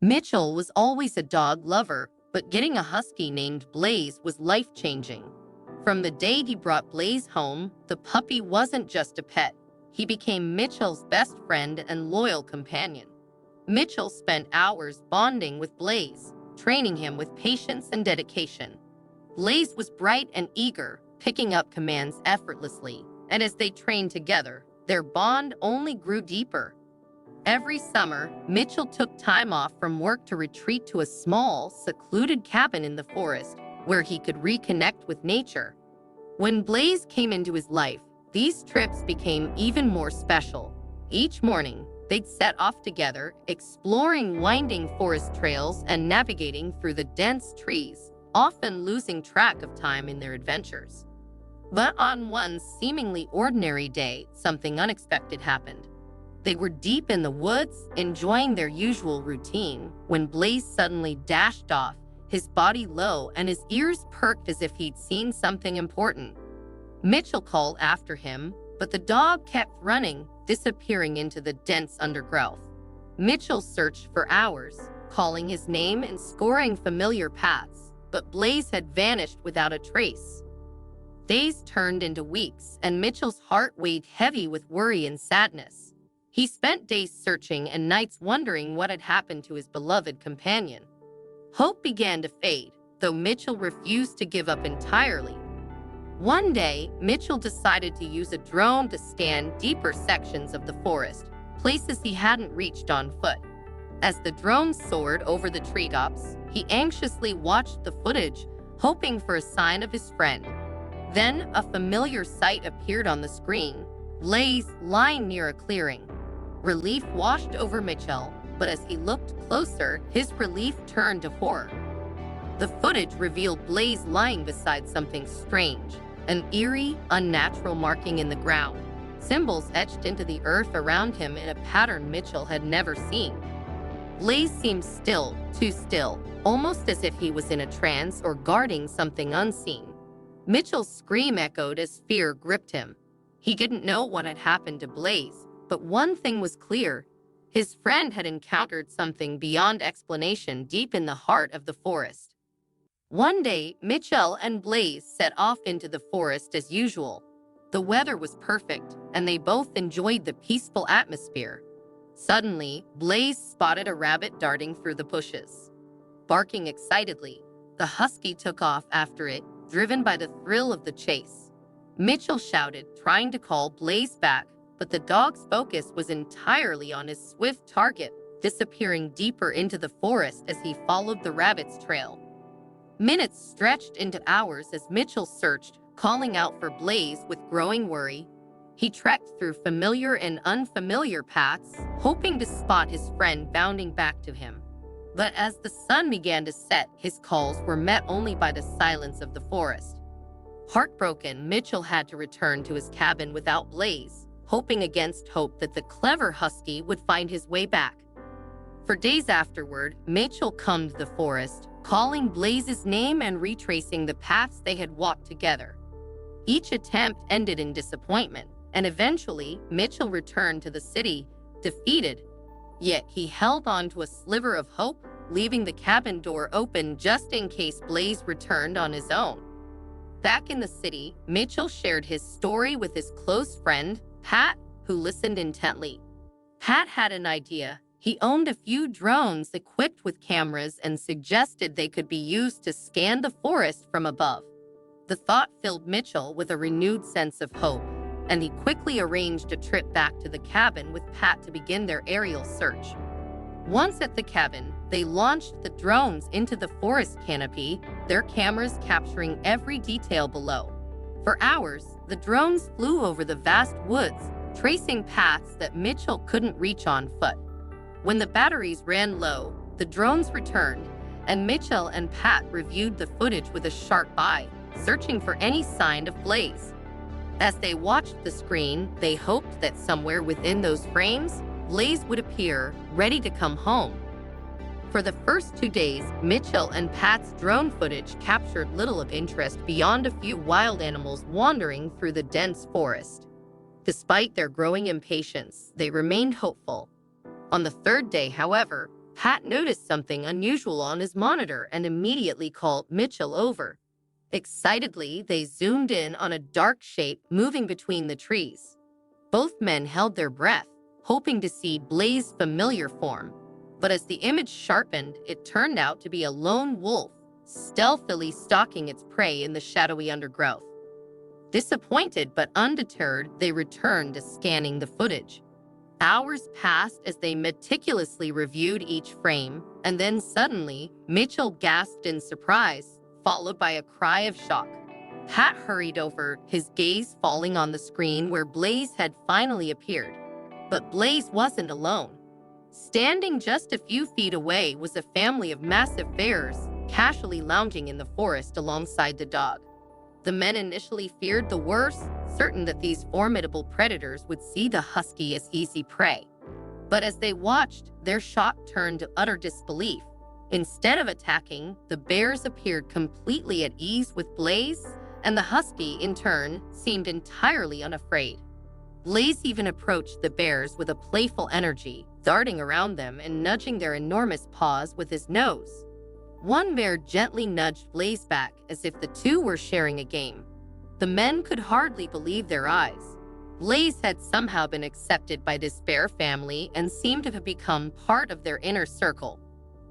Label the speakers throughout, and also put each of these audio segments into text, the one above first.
Speaker 1: Mitchell was always a dog lover, but getting a husky named Blaze was life-changing. From the day he brought Blaze home, the puppy wasn't just a pet. He became Mitchell's best friend and loyal companion. Mitchell spent hours bonding with Blaze, training him with patience and dedication. Blaze was bright and eager, picking up commands effortlessly, and as they trained together, their bond only grew deeper. Every summer, Mitchell took time off from work to retreat to a small, secluded cabin in the forest where he could reconnect with nature. When Blaze came into his life, these trips became even more special. Each morning, they'd set off together, exploring winding forest trails and navigating through the dense trees, often losing track of time in their adventures. But on one seemingly ordinary day, something unexpected happened. They were deep in the woods, enjoying their usual routine, when Blaze suddenly dashed off, his body low and his ears perked as if he'd seen something important. Mitchell called after him, but the dog kept running, disappearing into the dense undergrowth. Mitchell searched for hours, calling his name and scoring familiar paths, but Blaze had vanished without a trace. Days turned into weeks, and Mitchell's heart weighed heavy with worry and sadness. He spent days searching and nights wondering what had happened to his beloved companion. Hope began to fade, though Mitchell refused to give up entirely. One day, Mitchell decided to use a drone to scan deeper sections of the forest, places he hadn't reached on foot. As the drone soared over the treetops, he anxiously watched the footage, hoping for a sign of his friend. Then, a familiar sight appeared on the screen, Blaze lying near a clearing. Relief washed over Mitchell, but as he looked closer, his relief turned to horror. The footage revealed Blaze lying beside something strange, an eerie, unnatural marking in the ground, symbols etched into the earth around him in a pattern Mitchell had never seen. Blaze seemed still, too still, almost as if he was in a trance or guarding something unseen. Mitchell's scream echoed as fear gripped him. He didn't know what had happened to Blaze, but one thing was clear. His friend had encountered something beyond explanation deep in the heart of the forest. One day, Mitchell and Blaze set off into the forest as usual. The weather was perfect, and they both enjoyed the peaceful atmosphere. Suddenly, Blaze spotted a rabbit darting through the bushes. Barking excitedly, the husky took off after it, driven by the thrill of the chase. Mitchell shouted, trying to call Blaze back, but the dog's focus was entirely on his swift target, disappearing deeper into the forest as he followed the rabbit's trail. Minutes stretched into hours as Mitchell searched, calling out for Blaze with growing worry. He trekked through familiar and unfamiliar paths, hoping to spot his friend bounding back to him. But as the sun began to set, his calls were met only by the silence of the forest. Heartbroken, Mitchell had to return to his cabin without Blaze, hoping against hope that the clever husky would find his way back. For days afterward, Mitchell combed the forest, calling Blaze's name and retracing the paths they had walked together. Each attempt ended in disappointment, and eventually, Mitchell returned to the city, defeated. Yet he held on to a sliver of hope, leaving the cabin door open just in case Blaze returned on his own. Back in the city, Mitchell shared his story with his close friend, Pat, who listened intently. Pat had an idea. He owned a few drones equipped with cameras and suggested they could be used to scan the forest from above. The thought filled Mitchell with a renewed sense of hope, and he quickly arranged a trip back to the cabin with Pat to begin their aerial search. Once at the cabin, they launched the drones into the forest canopy, their cameras capturing every detail below. For hours, the drones flew over the vast woods, tracing paths that Mitchell couldn't reach on foot. When the batteries ran low, the drones returned, and Mitchell and Pat reviewed the footage with a sharp eye, searching for any sign of Blaze. As they watched the screen, they hoped that somewhere within those frames, Blaze would appear, ready to come home. For the first 2 days, Mitchell and Pat's drone footage captured little of interest beyond a few wild animals wandering through the dense forest. Despite their growing impatience, they remained hopeful. On the third day, however, Pat noticed something unusual on his monitor and immediately called Mitchell over. Excitedly, they zoomed in on a dark shape moving between the trees. Both men held their breath, hoping to see Blaze's familiar form. But as the image sharpened, it turned out to be a lone wolf, stealthily stalking its prey in the shadowy undergrowth. Disappointed but undeterred, they returned to scanning the footage. Hours passed as they meticulously reviewed each frame, and then suddenly, Mitchell gasped in surprise, followed by a cry of shock. Pat hurried over, his gaze falling on the screen where Blaze had finally appeared. But Blaze wasn't alone. Standing just a few feet away was a family of massive bears, casually lounging in the forest alongside the dog. The men initially feared the worst, certain that these formidable predators would see the husky as easy prey. But as they watched, their shock turned to utter disbelief. Instead of attacking, the bears appeared completely at ease with Blaze, and the husky, in turn, seemed entirely unafraid. Blaze even approached the bears with a playful energy, darting around them and nudging their enormous paws with his nose. One bear gently nudged Blaze back as if the two were sharing a game. The men could hardly believe their eyes. Blaze had somehow been accepted by this bear family and seemed to have become part of their inner circle.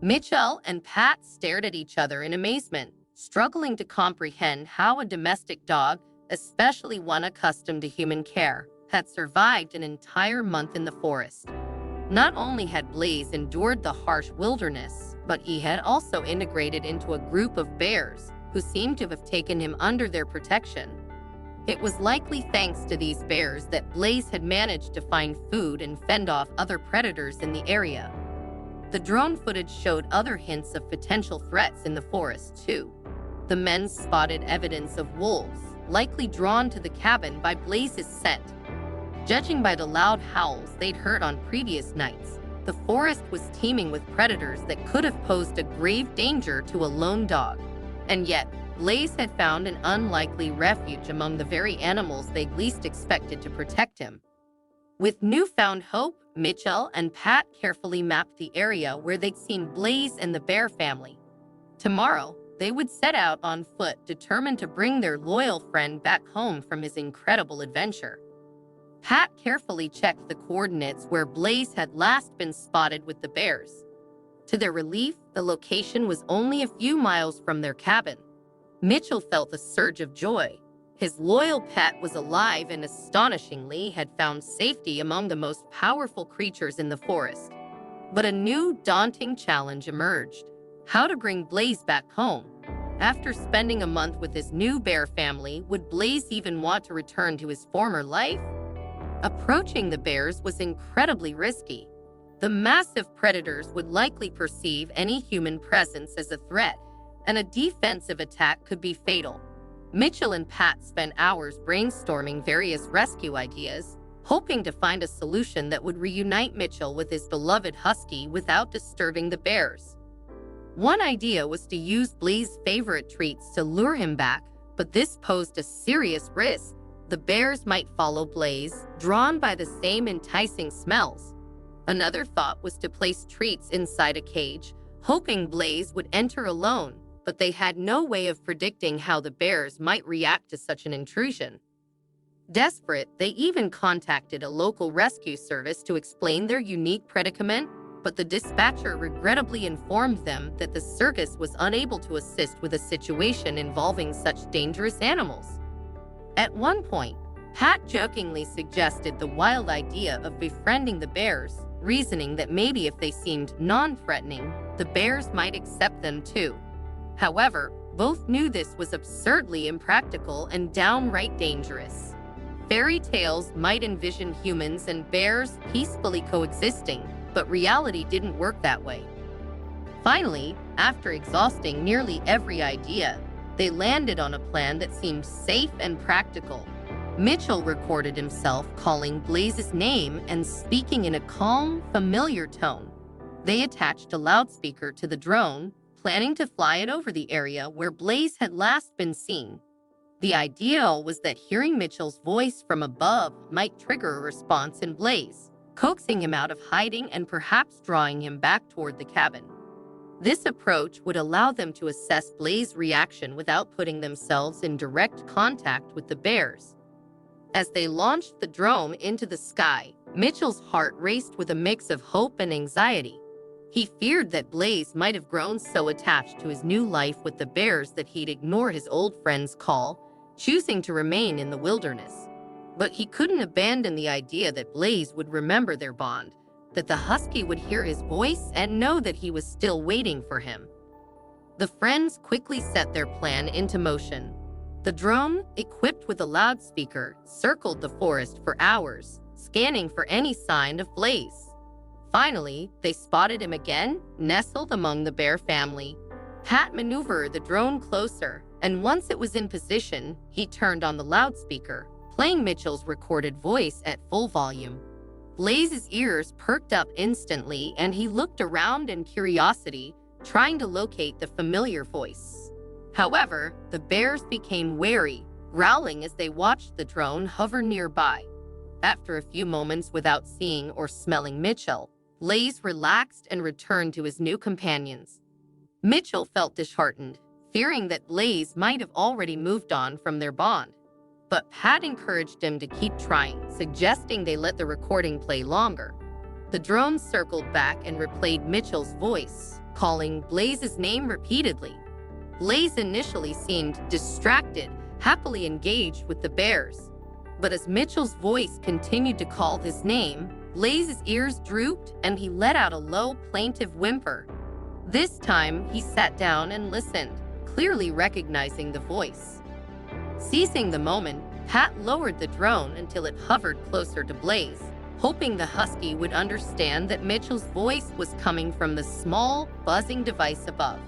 Speaker 1: Mitchell and Pat stared at each other in amazement, struggling to comprehend how a domestic dog, especially one accustomed to human care, had survived an entire month in the forest. Not only had Blaze endured the harsh wilderness, but he had also integrated into a group of bears who seemed to have taken him under their protection. It was likely thanks to these bears that Blaze had managed to find food and fend off other predators in the area. The drone footage showed other hints of potential threats in the forest, too. The men spotted evidence of wolves, likely drawn to the cabin by Blaze's scent. Judging by the loud howls they'd heard on previous nights, the forest was teeming with predators that could have posed a grave danger to a lone dog. And yet, Blaze had found an unlikely refuge among the very animals they'd least expected to protect him. With newfound hope, Mitchell and Pat carefully mapped the area where they'd seen Blaze and the bear family. Tomorrow, they would set out on foot, determined to bring their loyal friend back home from his incredible adventure. Pat carefully checked the coordinates where Blaze had last been spotted with the bears. To their relief, the location was only a few miles from their cabin. Mitchell felt a surge of joy. His loyal pet was alive and astonishingly had found safety among the most powerful creatures in the forest. But a new, daunting challenge emerged: how to bring Blaze back home. After spending a month with his new bear family, would Blaze even want to return to his former life? Approaching the bears was incredibly risky. The massive predators would likely perceive any human presence as a threat, and a defensive attack could be fatal. Mitchell and Pat spent hours brainstorming various rescue ideas, hoping to find a solution that would reunite Mitchell with his beloved husky without disturbing the bears. One idea was to use Blaze's favorite treats to lure him back, but this posed a serious risk. The bears might follow Blaze, drawn by the same enticing smells. Another thought was to place treats inside a cage, hoping Blaze would enter alone, but they had no way of predicting how the bears might react to such an intrusion. Desperate, they even contacted a local rescue service to explain their unique predicament, but the dispatcher regrettably informed them that the circus was unable to assist with a situation involving such dangerous animals. At one point, Pat jokingly suggested the wild idea of befriending the bears, reasoning that maybe if they seemed non-threatening, the bears might accept them too. However, both knew this was absurdly impractical and downright dangerous. Fairy tales might envision humans and bears peacefully coexisting, but reality didn't work that way. Finally, after exhausting nearly every idea, they landed on a plan that seemed safe and practical. Mitchell recorded himself calling Blaze's name and speaking in a calm, familiar tone. They attached a loudspeaker to the drone, planning to fly it over the area where Blaze had last been seen. The idea was that hearing Mitchell's voice from above might trigger a response in Blaze. coaxing him out of hiding and perhaps drawing him back toward the cabin. This approach would allow them to assess Blaze's reaction without putting themselves in direct contact with the bears. As they launched the drone into the sky, Mitchell's heart raced with a mix of hope and anxiety. He feared that Blaze might have grown so attached to his new life with the bears that he'd ignore his old friend's call, choosing to remain in the wilderness. But he couldn't abandon the idea that Blaze would remember their bond, that the Husky would hear his voice and know that he was still waiting for him. The friends quickly set their plan into motion. The drone, equipped with a loudspeaker, circled the forest for hours, scanning for any sign of Blaze. Finally, they spotted him again, nestled among the bear family. Pat maneuvered the drone closer, and once it was in position, he turned on the loudspeaker, playing Mitchell's recorded voice at full volume. Blaze's ears perked up instantly, and he looked around in curiosity, trying to locate the familiar voice. However, the bears became wary, growling as they watched the drone hover nearby. After a few moments without seeing or smelling Mitchell, Blaze relaxed and returned to his new companions. Mitchell felt disheartened, fearing that Blaze might have already moved on from their bond. But Pat encouraged him to keep trying, suggesting they let the recording play longer. The drone circled back and replayed Mitchell's voice, calling Blaze's name repeatedly. Blaze initially seemed distracted, happily engaged with the bears. But as Mitchell's voice continued to call his name, Blaze's ears drooped and he let out a low, plaintive whimper. This time, he sat down and listened, clearly recognizing the voice. Seizing the moment, Pat lowered the drone until it hovered closer to Blaze, hoping the Husky would understand that Mitchell's voice was coming from the small, buzzing device above.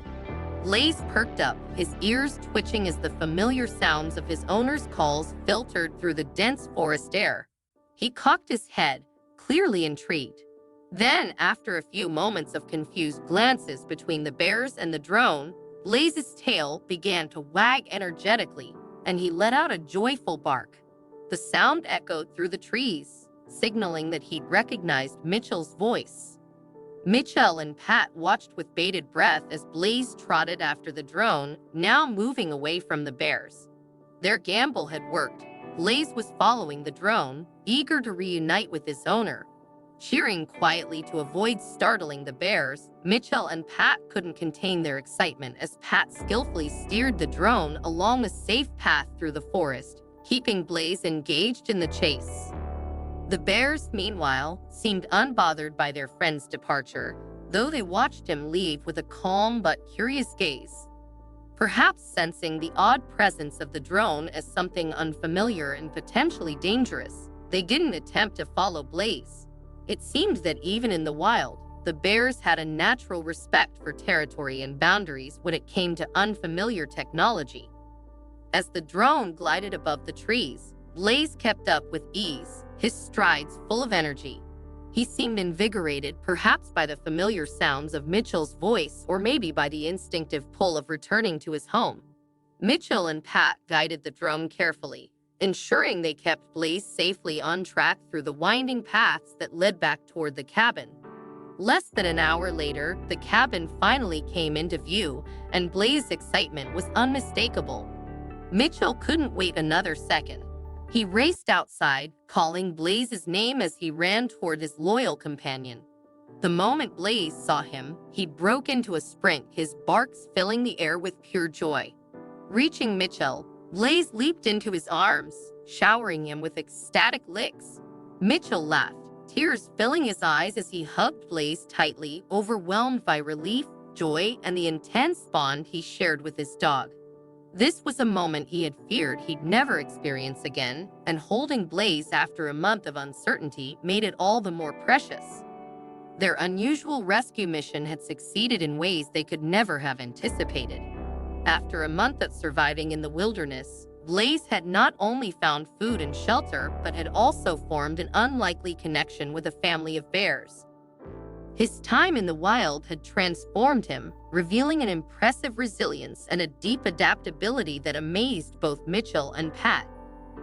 Speaker 1: Blaze perked up, his ears twitching as the familiar sounds of his owner's calls filtered through the dense forest air. He cocked his head, clearly intrigued. Then, after a few moments of confused glances between the bears and the drone, Blaze's tail began to wag energetically, and he let out a joyful bark. The sound echoed through the trees, signaling that he'd recognized Mitchell's voice. Mitchell and Pat watched with bated breath as Blaze trotted after the drone, now moving away from the bears. Their gamble had worked. Blaze was following the drone, eager to reunite with his owner. Cheering quietly to avoid startling the bears, Mitchell and Pat couldn't contain their excitement as Pat skillfully steered the drone along a safe path through the forest, keeping Blaze engaged in the chase. The bears, meanwhile, seemed unbothered by their friend's departure, though they watched him leave with a calm but curious gaze. Perhaps sensing the odd presence of the drone as something unfamiliar and potentially dangerous, they didn't attempt to follow Blaze. It seemed that even in the wild, the bears had a natural respect for territory and boundaries when it came to unfamiliar technology. As the drone glided above the trees, Blaze kept up with ease, his strides full of energy. He seemed invigorated, perhaps by the familiar sounds of Mitchell's voice or maybe by the instinctive pull of returning to his home. Mitchell and Pat guided the drone carefully, ensuring they kept Blaze safely on track through the winding paths that led back toward the cabin. Less than an hour later, the cabin finally came into view, and Blaze's excitement was unmistakable. Mitchell couldn't wait another second. He raced outside, calling Blaze's name as he ran toward his loyal companion. The moment Blaze saw him, he broke into a sprint, his barks filling the air with pure joy. Reaching Mitchell, Blaze leaped into his arms, showering him with ecstatic licks. Mitchell laughed, tears filling his eyes as he hugged Blaze tightly, overwhelmed by relief, joy, and the intense bond he shared with his dog. This was a moment he had feared he'd never experience again, and holding Blaze after a month of uncertainty made it all the more precious. Their unusual rescue mission had succeeded in ways they could never have anticipated. After a month of surviving in the wilderness, Blaze had not only found food and shelter, but had also formed an unlikely connection with a family of bears. His time in the wild had transformed him, revealing an impressive resilience and a deep adaptability that amazed both Mitchell and Pat.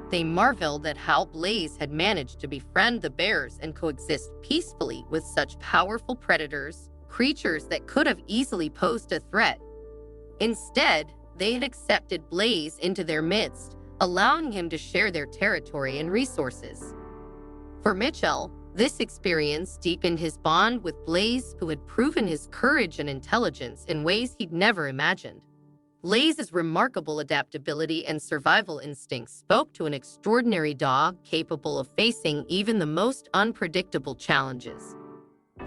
Speaker 1: They marveled at how Blaze had managed to befriend the bears and coexist peacefully with such powerful predators, creatures that could have easily posed a threat. Instead, they had accepted Blaze into their midst, allowing him to share their territory and resources. For Mitchell, this experience deepened his bond with Blaze, who had proven his courage and intelligence in ways he'd never imagined. Blaze's remarkable adaptability and survival instincts spoke to an extraordinary dog capable of facing even the most unpredictable challenges.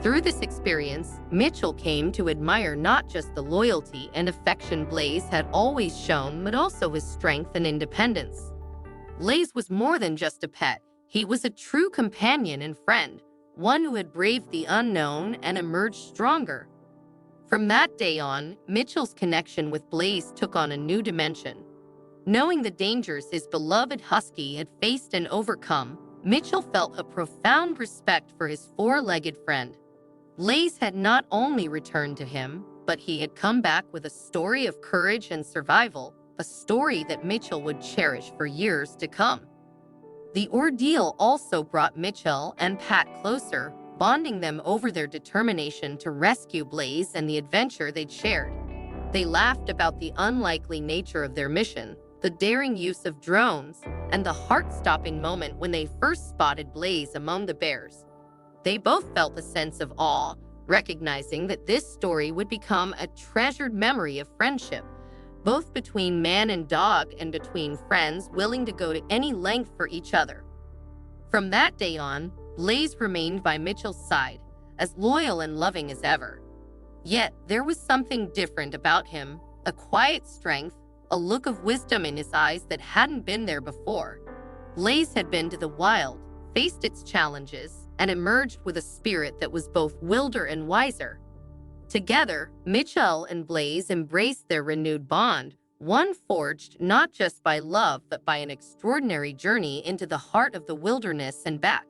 Speaker 1: Through this experience, Mitchell came to admire not just the loyalty and affection Blaze had always shown, but also his strength and independence. Blaze was more than just a pet. He was a true companion and friend, one who had braved the unknown and emerged stronger. From that day on, Mitchell's connection with Blaze took on a new dimension. Knowing the dangers his beloved Husky had faced and overcome, Mitchell felt a profound respect for his four-legged friend. Blaze had not only returned to him, but he had come back with a story of courage and survival, a story that Mitchell would cherish for years to come. The ordeal also brought Mitchell and Pat closer, bonding them over their determination to rescue Blaze and the adventure they'd shared. They laughed about the unlikely nature of their mission, the daring use of drones, and the heart-stopping moment when they first spotted Blaze among the bears. They both felt a sense of awe, recognizing that this story would become a treasured memory of friendship, both between man and dog and between friends willing to go to any length for each other. From that day on, Blaze remained by Mitchell's side, as loyal and loving as ever. Yet, there was something different about him, a quiet strength, a look of wisdom in his eyes that hadn't been there before. Blaze had been to the wild, faced its challenges, and emerged with a spirit that was both wilder and wiser. Together, Mitchell and Blaze embraced their renewed bond, one forged not just by love but by an extraordinary journey into the heart of the wilderness and back.